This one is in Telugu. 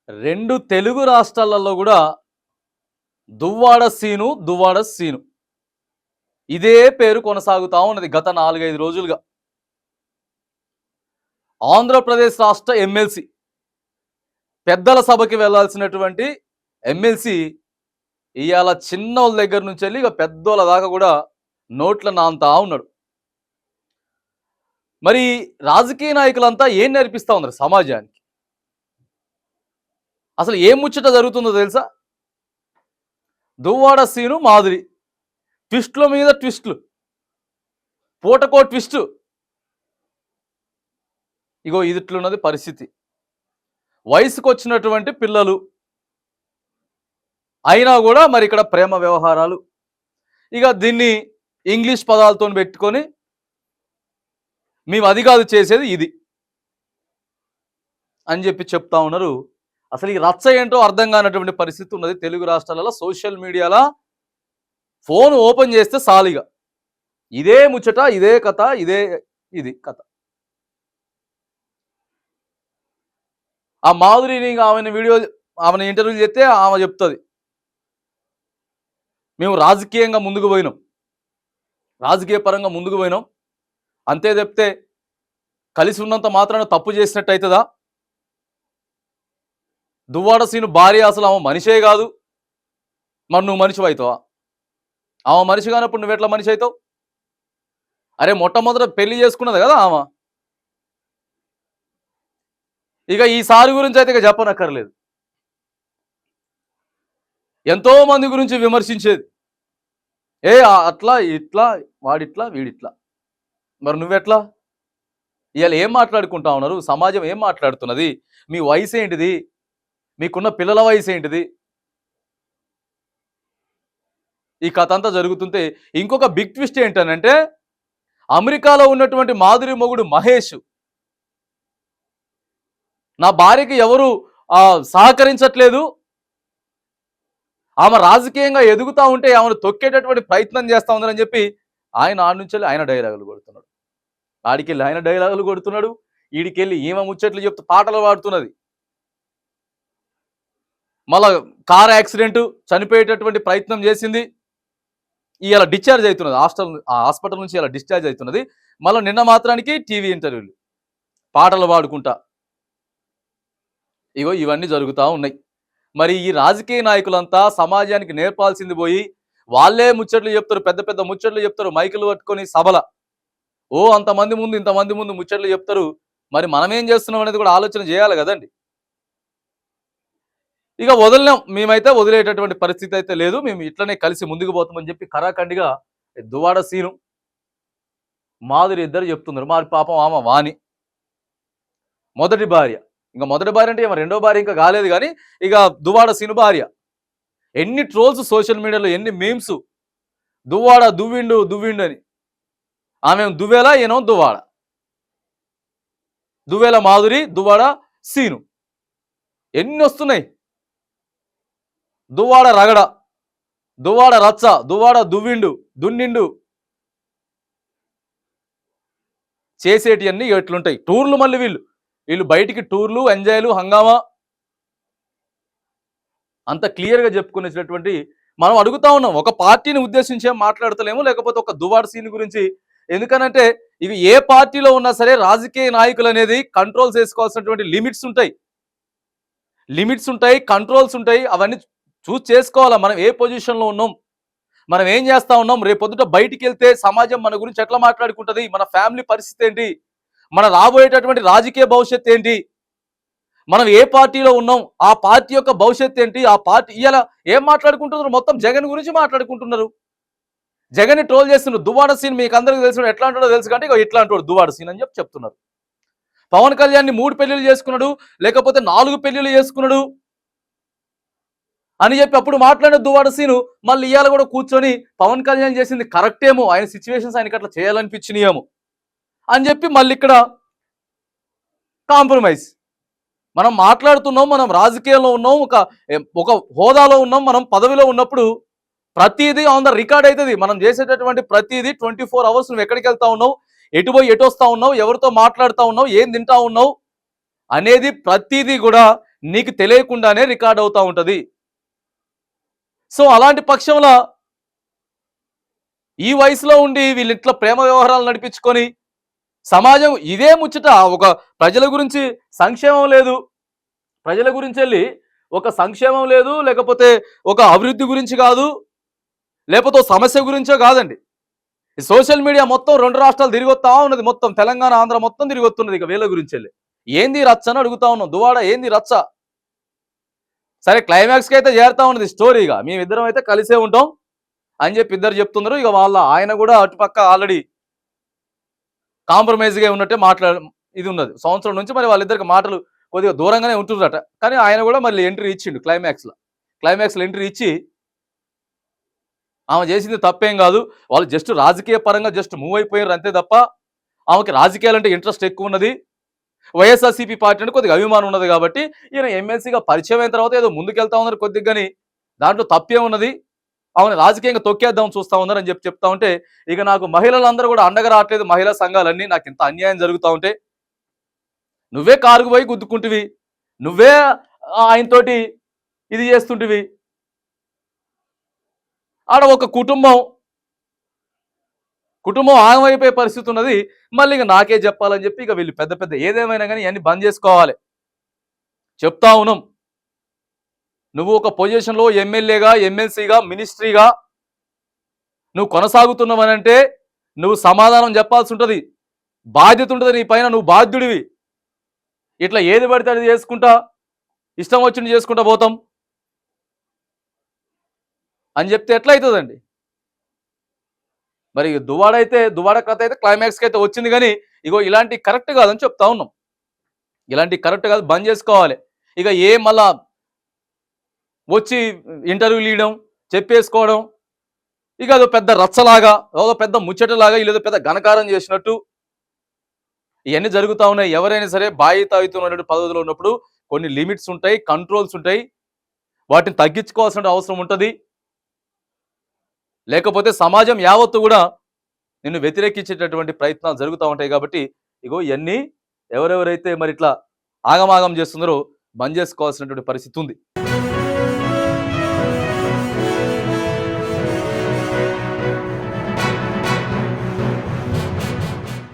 రెండు తెలుగు రాష్ట్రాలలో కూడా దువ్వాడ సీను ఇదే పేరు కొనసాగుతా ఉన్నది గత 4-5 రోజులుగా. ఆంధ్రప్రదేశ్ రాష్ట్ర ఎమ్మెల్సీ, పెద్దల సభకి వెళ్లాల్సినటువంటి ఎమ్మెల్సీ ఇవాళ చిన్నోళ్ళ దగ్గర నుంచి వెళ్ళి ఇక పెద్దోళ్ళ దాకా కూడా నోట్ల నాంతా ఉన్నాడు. మరి రాజకీయ నాయకులంతా ఏం నేర్పిస్తా ఉన్నారు సమాజానికి? అసలు ఏం ముచ్చట జరుగుతుందో తెలుసా? దువ్వాడ సీను మాదిరి ట్విస్టుల మీద ట్విస్టులు, పూటకో ట్విస్టు. ఇగో ఇదిట్లున్నది పరిస్థితి. వయసుకు వచ్చినటువంటి పిల్లలు అయినా కూడా మరి ఇక్కడ ప్రేమ వ్యవహారాలు, ఇక దీన్ని ఇంగ్లీష్ పదాలతో పెట్టుకొని మేము అది కాదు చేసేది ఇది అని చెప్పి చెప్తా ఉన్నారు. అసలు ఈ రచ్చ ఏంటో అర్థం కానటువంటి పరిస్థితి ఉన్నది తెలుగు రాష్ట్రాలలో. సోషల్ మీడియాలో ఫోన్ ఓపెన్ చేస్తే సాలిగా ఇదే ముచ్చట, ఇదే కథ, ఇది కథ. ఆ మాధురిని ఆమె ఇంటర్వ్యూ చేస్తే ఆమె చెప్తుంది, మేము రాజకీయంగా ముందుకు పోయినాం, రాజకీయ పరంగా ముందుకు పోయినాం, అంతే చెప్తే కలిసి ఉన్నంత మాత్రాన తప్పు చేసినట్టు అవుతుందా? దువ్వాడ సీను భార్య అసలు ఆమె మనిషే కాదు, మరి నువ్వు మనిషి అవుతావా? ఆమె మనిషి కానప్పుడు నువ్వు ఎట్లా మనిషి అవుతావు? అరే మొట్టమొదట పెళ్లి చేసుకున్నది కదా ఆమె. ఇక ఈసారి గురించి అయితే ఇక చెప్పనక్కర్లేదు. ఎంతో మంది గురించి విమర్శించేది, అట్లా ఇట్లా, వాడిట్లా వీడిట్లా. మరి నువ్వెట్లా? ఇవాళ ఏం మాట్లాడుకుంటా ఉన్నారు? సమాజం ఏం మాట్లాడుతున్నది? మీ వయసు ఏంటిది? మీకున్న పిల్లల వయసు ఏంటిది? ఈ కథ అంతా జరుగుతుంటే ఇంకొక బిగ్ ట్విస్ట్ ఏంటనంటే, అమెరికాలో ఉన్నటువంటి మాధురి మొగుడు మహేష్, నా భార్యకి ఎవరు సహకరించట్లేదు, ఆమె రాజకీయంగా ఎదుగుతా ఉంటే ఆమెను తొక్కేటటువంటి ప్రయత్నం చేస్తా ఉందని చెప్పి ఆడి నుంచి ఆయన డైలాగులు కొడుతున్నాడు, ఆడికెళ్ళి ఆయన డైలాగులు కొడుతున్నాడు, ఈడికెళ్ళి ఈమె ముచ్చట్లు చెప్తూ పాటలు పాడుతున్నది. మళ్ళా కార్ యాక్సిడెంట్, చనిపోయేటటువంటి ప్రయత్నం చేసింది, ఇలా డిశ్చార్జ్ అవుతున్నది హాస్పిటల్ నుంచి, ఇలా డిశ్చార్జ్ అవుతున్నది. మళ్ళీ నిన్న మాత్రానికి టీవీ ఇంటర్వ్యూలు, పాటలు పాడుకుంటా. ఇగో ఇవన్నీ జరుగుతూ ఉన్నాయి. మరి ఈ రాజకీయ నాయకులంతా సమాజానికి నేర్పాల్సింది పోయి వాళ్ళే ముచ్చట్లు చెప్తారు, పెద్ద పెద్ద ముచ్చట్లు చెప్తారు, మైకులు పట్టుకొని సభల అంతమంది ముందు ఇంతమంది ముందు ముచ్చట్లు చెప్తారు. మరి మనం ఏం చేస్తున్నాం అనేది కూడా ఆలోచన చేయాలి కదండి. ఇక వదిలినాం, మేమైతే వదిలేటటువంటి పరిస్థితి అయితే లేదు, మేము ఇట్లనే కలిసి ముందుకు పోతామని చెప్పి కరాఖండిగా దువ్వాడ సీను మాధురి ఇద్దరు చెప్తున్నారు. మరి పాపం ఆమె వాణి మొదటి భార్య, ఇంకా మొదటి భార్య అంటే ఏమో రెండో భార్య ఇంకా కాలేదు, కానీ ఇక దువ్వాడ సీను భార్య. ఎన్ని ట్రోల్స్ సోషల్ మీడియాలో, ఎన్ని మీమ్స్, దువ్వాడ దువ్విండు అని. ఆమె దువ్వేలా, ఈయనో దువ్వాడ. దువ్వేల మాధురి, దువ్వాడ సీను, ఎన్ని వస్తున్నాయి. దువ్వాడ రగడ, దువ్వాడ రచ్చ, దువ్వాడ దున్నిండు చేసేటివన్నీ ఎట్లుంటాయి. టూర్లు, మళ్ళీ వీళ్ళు బయటికి టూర్లు, ఎంజాయ్లు, హంగామా అంత క్లియర్గా చెప్పుకునేటటువంటి మనం అడుగుతా ఉన్నాం. ఒక పార్టీని ఉద్దేశించి ఏం మాట్లాడతలేము, లేకపోతే ఒక దువ్వాడ సీన్ గురించి. ఎందుకనంటే ఇవి ఏ పార్టీలో ఉన్నా సరే రాజకీయ నాయకులు అనేది కంట్రోల్ చేసుకోవాల్సినటువంటి లిమిట్స్ ఉంటాయి, కంట్రోల్స్ ఉంటాయి. అవన్నీ చూస్ చేసుకోవాలా. మనం ఏ పొజిషన్లో ఉన్నాం, మనం ఏం చేస్తా ఉన్నాం, రేపొద్దుట బయటికి వెళ్తే సమాజం మన గురించి ఎట్లా మాట్లాడుకుంటుంది, మన ఫ్యామిలీ పరిస్థితి ఏంటి, మన రాబోయేటటువంటి రాజకీయ భవిష్యత్తు ఏంటి, మనం ఏ పార్టీలో ఉన్నాం, ఆ పార్టీ యొక్క భవిష్యత్తు ఏంటి, ఆ పార్టీ ఇలా ఏం మాట్లాడుకుంటున్నారు, మొత్తం జగన్ గురించి మాట్లాడుకుంటున్నారు. జగన్ ని ట్రోల్ చేస్తున్నారు. దువ్వాడ సీన్ మీకు అందరికీ తెలిసిన ఎట్లా అంటాడో తెలుసు కంటే ఇక ఇట్లా అంటాడు దువ్వాడ సీన్ అని చెప్తున్నారు. పవన్ కళ్యాణ్ 3 పెళ్లిళ్ళు చేసుకున్నాడు, లేకపోతే 4 పెళ్లిళ్ళు చేసుకున్నాడు అని చెప్పి అప్పుడు మాట్లాడిన దువ్వాడ సీను మళ్ళీ ఇవాళ కూడా కూర్చొని పవన్ కళ్యాణ్ చేసింది కరెక్టేమో, ఆయన సిచ్యువేషన్స్ ఆయనకి అట్లా చేయాలనిపించినాయేమో అని చెప్పి మళ్ళీ ఇక్కడ కాంప్రమైజ్. మనం మాట్లాడుతున్నాం, మనం రాజకీయాల్లో ఉన్నాం, ఒక హోదాలో ఉన్నాం, మనం పదవిలో ఉన్నప్పుడు ప్రతిదీ ఆన్ ద రికార్డ్ అవుతుంది. మనం చేసేటటువంటి ప్రతిదీ 24 hours నువ్వు ఎక్కడికి వెళ్తా ఉన్నావు, ఎటు పోయి ఎటు వస్తా ఉన్నావు, ఎవరితో మాట్లాడుతూ ఉన్నావు, ఏం తింటా ఉన్నావు అనేది ప్రతిదీ కూడా నీకు తెలియకుండానే రికార్డ్ అవుతా ఉంటది. సో అలాంటి పక్షంలో ఈ వయసులో ఉండి వీళ్ళు ఇట్లా ప్రేమ వ్యవహారాలు నడిపించుకొని సమాజం ఇదే ముచ్చట ఒక ప్రజల గురించి సంక్షేమం లేదు, ప్రజల గురించి వెళ్ళి ఒక సంక్షేమం లేదు, లేకపోతే ఒక అభివృద్ధి గురించి కాదు, లేకపోతే ఒక సమస్య గురించో కాదండి. ఈ సోషల్ మీడియా మొత్తం 2 రాష్ట్రాలు తిరిగొస్తా ఉన్నది, మొత్తం తెలంగాణ ఆంధ్ర మొత్తం తిరిగొస్తున్నది ఇక వీళ్ళ గురించి వెళ్ళి. ఏంది రచ్చ అని అడుగుతా ఉన్నాం. దువాడ ఏంది రచ్చ? సరే క్లైమాక్స్కి అయితే చేరుతా ఉన్నది స్టోరీగా, మేమిద్దరం అయితే కలిసే ఉంటాం అని చెప్పి ఇద్దరు చెప్తున్నారు. ఇక ఆయన కూడా అటుపక్క ఆల్రెడీ కాంప్రమైజ్గా ఉన్నట్టే ఇది ఉన్నది. సంవత్సరం నుంచి మరి వాళ్ళిద్దరికి మాటలు కొద్దిగా దూరంగానే ఉంటున్నారట. కానీ ఆయన కూడా మళ్ళీ ఎంట్రీ ఇచ్చిండు క్లైమాక్స్లో ఎంట్రీ ఇచ్చి ఆమె చేసింది తప్పేం కాదు, వాళ్ళు జస్ట్ రాజకీయ పరంగా జస్ట్ మూవ్ అయిపోయారు అంతే తప్ప ఆమెకి రాజకీయాలంటే ఇంట్రెస్ట్ ఎక్కువ ఉన్నది, వైఎస్ఆర్సీపీ పార్టీ అంటే కొద్దిగా అభిమానం ఉన్నది కాబట్టి ఈయన ఎమ్మెల్సీగా పరిచయం అయిన తర్వాత ఏదో ముందుకెళ్తా ఉన్నారు కొద్దిగా, కానీ దాంట్లో తప్పే ఉన్నది, ఆమెను రాజకీయంగా తొక్కేద్దాం చూస్తా ఉన్నారు అని చెప్తా ఉంటే ఇక నాకు మహిళలందరూ కూడా అండగా రావట్లేదు, మహిళా సంఘాలన్నీ నాకు ఇంత అన్యాయం జరుగుతూ ఉంటే నువ్వే కారుకు పోయి గుద్దుకుంటువి, నువ్వే ఆయనతోటి ఇది చేస్తుంటివి, ఆడ ఒక కుటుంబం ఆగమైపోయే పరిస్థితి ఉన్నది, మళ్ళీ ఇక నాకే చెప్పాలని చెప్పి ఇక వీళ్ళు పెద్ద పెద్ద ఏదేమైనా కానీ ఇవన్నీ బంద్ చేసుకోవాలి. చెప్తా ఉన్నాం, నువ్వు ఒక పొజిషన్లో ఎమ్మెల్యేగా, ఎమ్మెల్సీగా, మినిస్ట్రీగా నువ్వు కొనసాగుతున్నావనంటే నువ్వు సమాధానం చెప్పాల్సి ఉంటుంది, బాధ్యత ఉంటుంది నీ పైన, నువ్వు బాధ్యుడివి. ఇట్లా ఏది పడితే అది చేసుకుంటా ఇష్టం వచ్చింది చేసుకుంటా పోతాం అని చెప్తే ఎట్లా అవుతుందండి? మరి దువాడ కథ అయితే క్లైమాక్స్కి అయితే వచ్చింది, కానీ ఇగో ఇలాంటి కరెక్ట్ కాదని చెప్తా ఉన్నాం. ఇలాంటి కరెక్ట్ కాదు, బంద్ చేసుకోవాలి. ఇక మళ్ళా వచ్చి ఇంటర్వ్యూలు ఇవ్వడం, చెప్పేసుకోవడం, ఇక అదో పెద్ద రచ్చలాగా, ఒక పెద్ద ముచ్చటలాగా, వీళ్ళేదో పెద్ద ఘనకారం చేసినట్టు ఇవన్నీ జరుగుతూ ఉన్నాయి. ఎవరైనా సరే బాధ్యతాయుతమైనటువంటి పదవిలో ఉన్నప్పుడు కొన్ని లిమిట్స్ ఉంటాయి, కంట్రోల్స్ ఉంటాయి, వాటిని తగ్గించుకోవాల్సిన అవసరం ఉంటుంది. లేకపోతే సమాజం యావత్తు కూడా నిన్ను వ్యతిరేకించేటటువంటి ప్రయత్నాలు జరుగుతూ ఉంటాయి. కాబట్టి ఇగో ఇవన్నీ ఎవరెవరైతే మరి ఇట్లా ఆగమాగం చేస్తున్నారో బంద్ చేసుకోవాల్సినటువంటి పరిస్థితి ఉంది.